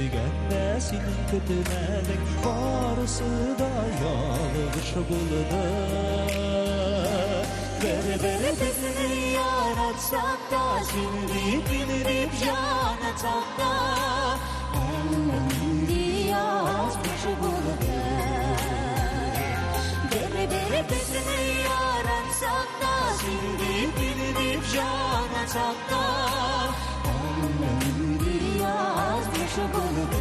bilgende senin kötülemek varısı da yanlış buldu. Bere bizi yaratsak da şimdi bilip yanacak da ellendi yazmış buldu. Bere bizi yaratsak da şimdi bilip yanacak da ellendi yazmış buldu.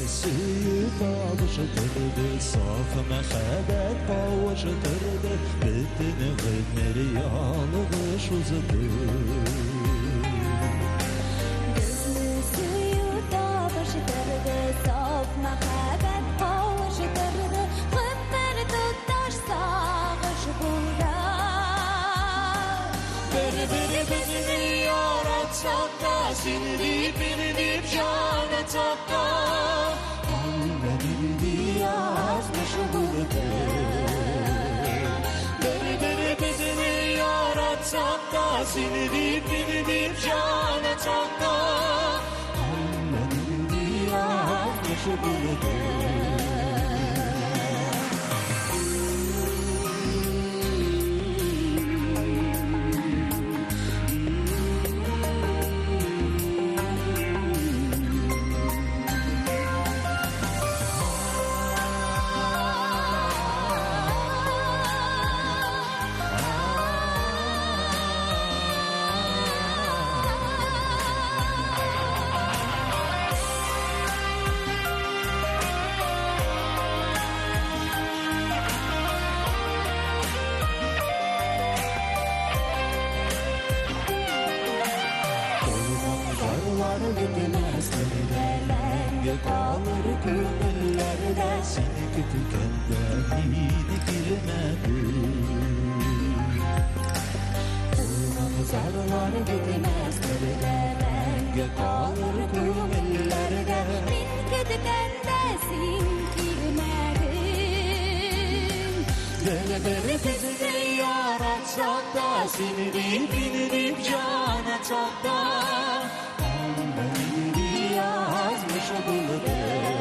Sıyıp alıştırdı, saf mehabet bağıştırdı, bitini gönleri yanılış uzadı. Gözünü sıyıp alıştırdı, saf mehabet bağıştırdı, gönleri tutar sağış bular. Beri bizi yaratsak da, şimdi bilip yanacak da yazmış buldu. Beri bizi yaratsak da silip bilip yanacak da ellerini yazmış buldu. Bitmez nerelerde kalır gönüllerde seni kötüken de yine girmedim. Zarlar bitmez nerelerde kalır gönüllerde bin kötüken de sen girmedin. Beri bizi yaratsak da seni bilip yanacak da yazmış buldu.